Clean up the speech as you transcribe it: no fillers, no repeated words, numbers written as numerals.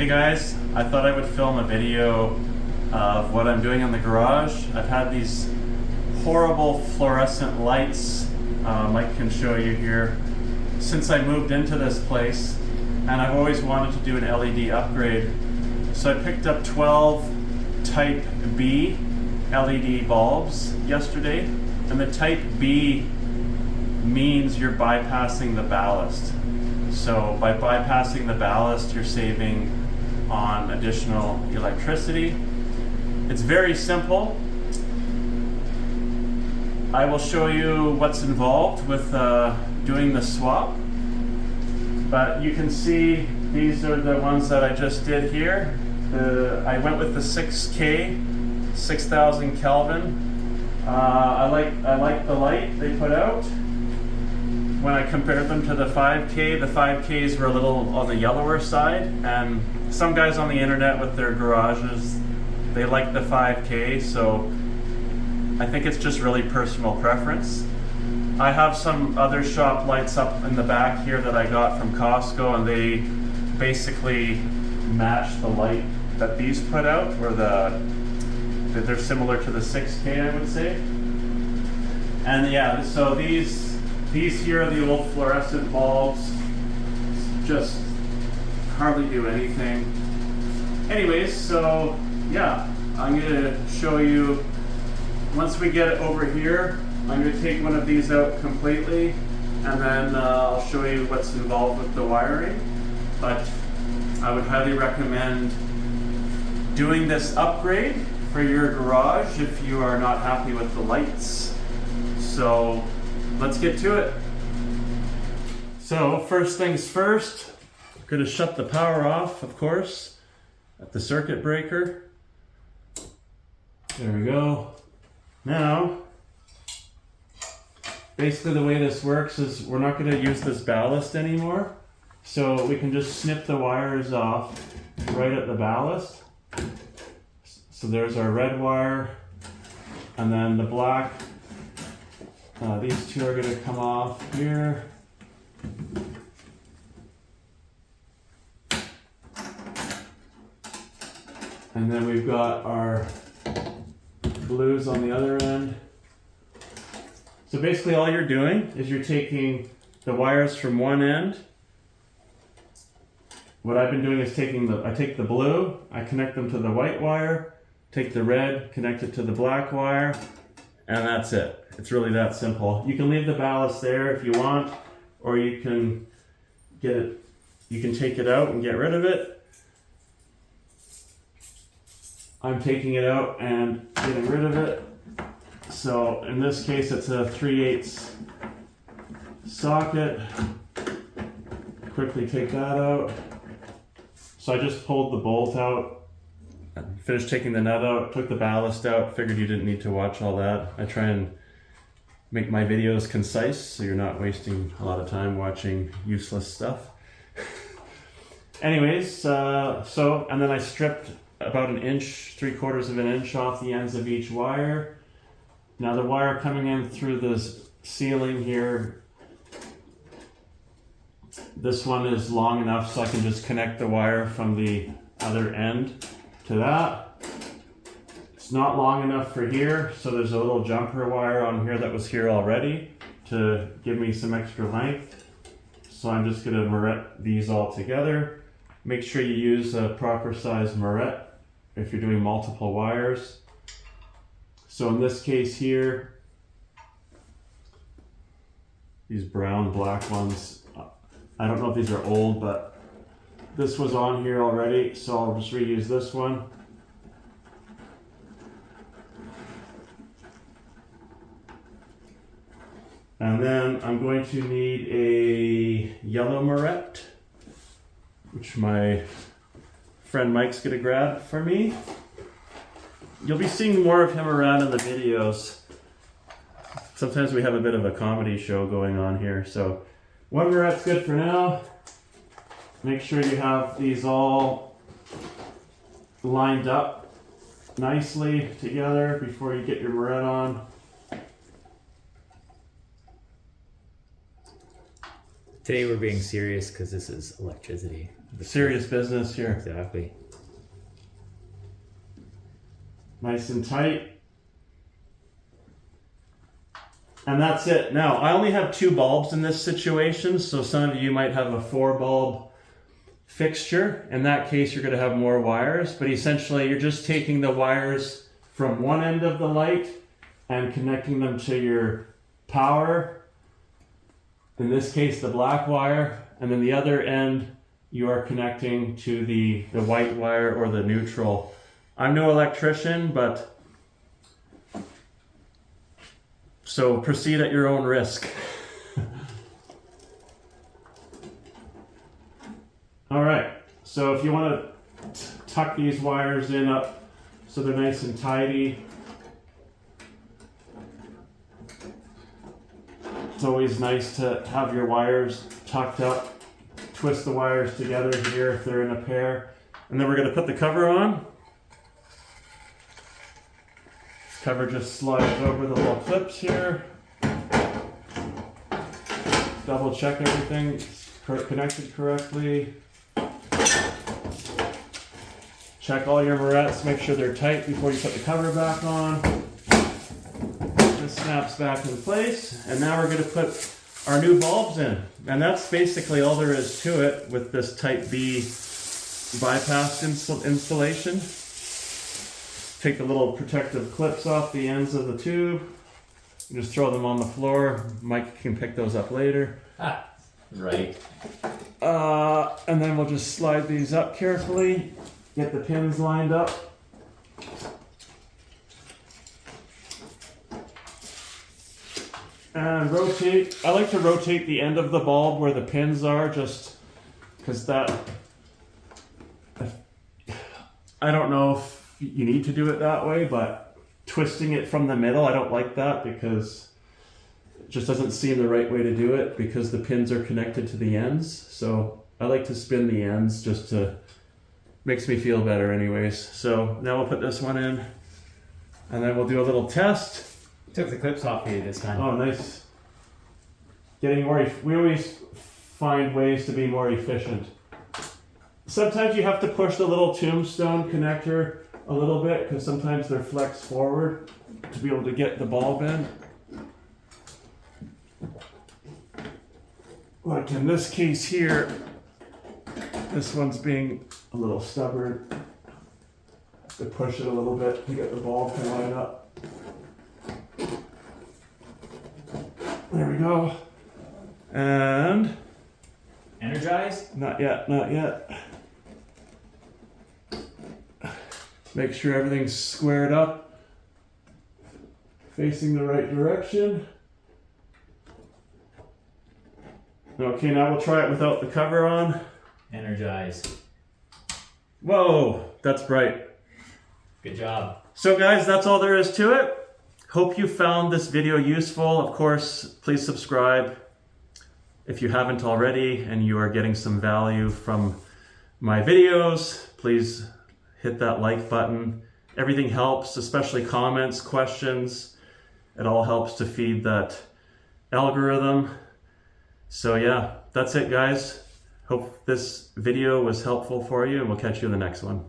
guys, I thought I would film a video of what I'm doing in the garage. I've had these horrible fluorescent lights, Mike can show you here, since I moved into this place, and I've always wanted to do an LED upgrade. So I picked up 12 type B LED bulbs yesterday, and the type B means you're bypassing the ballast. So by bypassing the ballast, you're saving on additional electricity. It's very simple. I will show you what's involved with doing the swap. But you can see these are the ones that I just did here. I went with the 6K, 6000 Kelvin. I like the light they put out. When I compared them to the 5K, the 5Ks were a little on the yellower side, and some guys on the internet with their garages, they like the 5K, so I think it's just really personal preference. I have some other shop lights up in the back here that I got from Costco, and they basically match the light that these put out, or they're similar to the 6K, I would say. And yeah, so these here are the old fluorescent bulbs. Just hardly do anything. Anyways, so yeah, I'm gonna show you, once we get it over here, I'm gonna take one of these out completely, and then I'll show you what's involved with the wiring. But I would highly recommend doing this upgrade for your garage if you are not happy with the lights. So let's get to it. So first things first, I'm going to shut the power off, of course, at the circuit breaker. There we go. Now, basically the way this works is we're not going to use this ballast anymore. So we can just snip the wires off right at the ballast. So there's our red wire, and then the black. These two are going to come off here. And then we've got our blues on the other end. So basically all you're doing is you're taking the wires from one end. What I've been doing is I take the blue, I connect them to the white wire, take the red, connect it to the black wire, and that's it. It's really that simple. You can leave the ballast there if you want, or you can take it out and get rid of it. I'm taking it out and getting rid of it. So in this case, it's a 3/8 socket. Quickly take that out. So I just pulled the bolt out, finished taking the nut out, took the ballast out, figured you didn't need to watch all that. I try and make my videos concise so you're not wasting a lot of time watching useless stuff. Anyways, and then I stripped about 1 inch, 3/4 of an inch off the ends of each wire. Now the wire coming in through this ceiling here, this one is long enough so I can just connect the wire from the other end to that. It's not long enough for here, so there's a little jumper wire on here that was here already to give me some extra length. So I'm just gonna moret these all together. Make sure you use a proper size moret if you're doing multiple wires. So in this case here, these brown black ones, I don't know if these are old, but this was on here already, so I'll just reuse this one. And then I'm going to need a yellow moret, which my friend Mike's gonna grab for me. You'll be seeing more of him around in the videos. Sometimes we have a bit of a comedy show going on here, so one moret's good for now. Make sure you have these all lined up nicely together before you get your moret on. Today we're being serious because this is electricity. Serious business here. Exactly. Nice and tight. And that's it. Now, I only have 2 bulbs in this situation, so some of you might have a 4 bulb fixture. In that case, you're going to have more wires, but essentially you're just taking the wires from one end of the light and connecting them to your power, in this case the black wire, and then the other end you are connecting to the white wire or the neutral. I'm no electrician, but so proceed at your own risk. All right, so if you want to tuck these wires in up so they're nice and tidy, it's always nice to have your wires tucked up. Twist the wires together here if they're in a pair. And then we're going to put the cover on. This cover just slides over the little clips here. Double check everything is connected correctly. Check all your barrettes, make sure they're tight before you put the cover back on. This snaps back in place, and now we're going to put our new bulbs in. And that's basically all there is to it with this Type B bypass installation. Take the little protective clips off the ends of the tube. You just throw them on the floor. Mike can pick those up later. Right. And then we'll just slide these up carefully. Get the pins lined up. And rotate. I like to rotate the end of the bulb where the pins are, just because that, I don't know if you need to do it that way, but twisting it from the middle, I don't like that because it just doesn't seem the right way to do it because the pins are connected to the ends. So I like to spin the ends just to, makes me feel better anyways. So now we'll put this one in and then we'll do a little test. Took the clips off here this time. Oh, nice. Getting more, we always find ways to be more efficient. Sometimes you have to push the little tombstone connector a little bit because sometimes they're flexed forward to be able to get the bulb in. Like in this case here, this one's being a little stubborn. Have to push it a little bit to get the bulb to line up. There we go. And Energized? not yet, not yet. Make sure everything's squared up, facing the right direction. Okay, now we'll try it without the cover on. Energized. Whoa, that's bright. Good job. So guys, that's all there is to it. Hope you found this video useful. Of course, please subscribe if you haven't already and you are getting some value from my videos. Please hit that like button. Everything helps, especially comments, questions. It all helps to feed that algorithm. So yeah, that's it guys. Hope this video was helpful for you and we'll catch you in the next one.